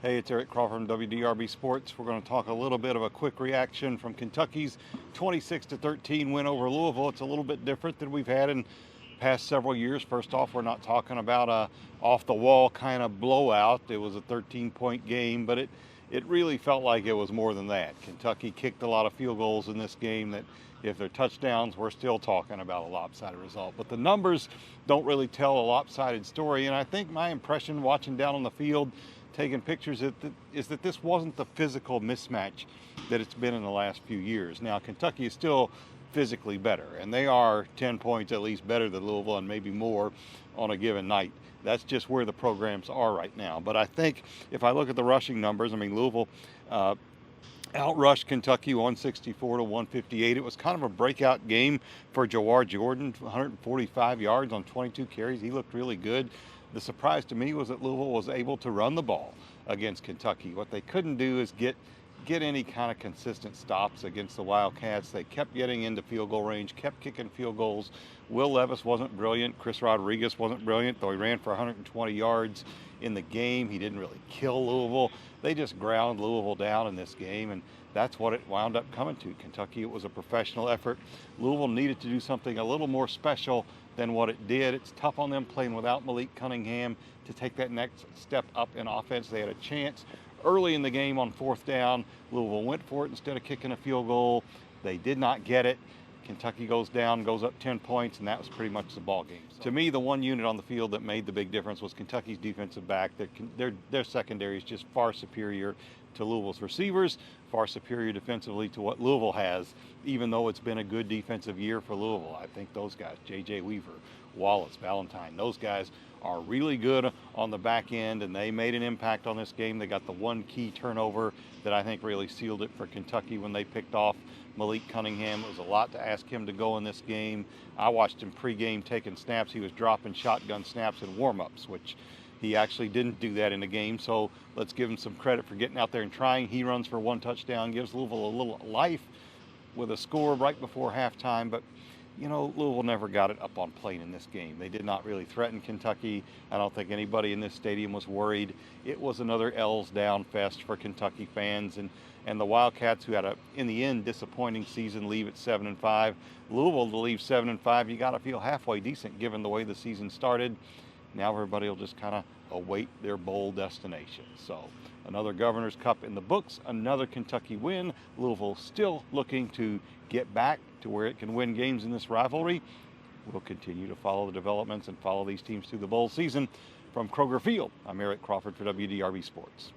Hey, it's Eric Crawford from WDRB Sports. We're going to talk a little bit of a quick reaction from Kentucky's 26-13 win over Louisville. It's a little bit different than we've had in past several years. First off, we're not talking about a off-the-wall kind of blowout. It was a 13-point game, but it really felt like it was more than that. Kentucky kicked a lot of field goals in this game that if they're touchdowns, we're still talking about a lopsided result. But the numbers don't really tell a lopsided story, and I think my impression watching down on the field, taking pictures, is that this wasn't the physical mismatch that it's been in the last few years. Now, Kentucky is still physically better, and they are 10 points at least better than Louisville and maybe more on a given night. That's just where the programs are right now. But I think if I look at the rushing numbers, I mean, Louisville outrushed Kentucky 164-158. It was kind of a breakout game for Jawar Jordan, 145 yards on 22 carries. He looked really good. The surprise to me was that Louisville was able to run the ball against Kentucky. What they couldn't do is get any kind of consistent stops against the Wildcats. They kept getting into field goal range, kept kicking field goals. Will Levis wasn't brilliant. Chris Rodriguez wasn't brilliant, though he ran for 120 yards in the game. He didn't really kill Louisville. They just ground Louisville down in this game, and that's what it wound up coming to. Kentucky, it was a professional effort. Louisville needed to do something a little more special than what it did. It's tough on them playing without Malik Cunningham to take that next step up in offense. They had a chance early in the game on fourth down. Louisville went for it instead of kicking a field goal. They did not get it. Kentucky goes down, goes up 10 points, and that was pretty much the ball game. So, to me, the one unit on the field that made the big difference was Kentucky's defensive back. Their secondary is just far superior to Louisville's receivers, far superior defensively to what Louisville has, even though it's been a good defensive year for Louisville. I think those guys, J.J. Weaver, Wallace, Valentine, those guys are really good on the back end, and they made an impact on this game. They got the one key turnover that I think really sealed it for Kentucky when they picked off Malik Cunningham. It was a lot to ask him to go in this game. I watched him pregame taking snaps. He was dropping shotgun snaps in warm-ups, which he actually didn't do that in the game, so let's give him some credit for getting out there and trying. He runs for one touchdown, gives Louisville a little life with a score right before halftime, but you know, Louisville never got it up on plane in this game. They did not really threaten Kentucky. I don't think anybody in this stadium was worried. It was another L's down fest for Kentucky fans, and the Wildcats, who had a, in the end, disappointing season, leave at 7-5. Louisville to leave 7-5, you got to feel halfway decent given the way the season started. Now everybody will just kind of await their bowl destination. So another Governor's Cup in the books, another Kentucky win. Louisville still looking to get back to where it can win games in this rivalry. We'll continue to follow the developments and follow these teams through the bowl season. From Kroger Field, I'm Eric Crawford for WDRB Sports.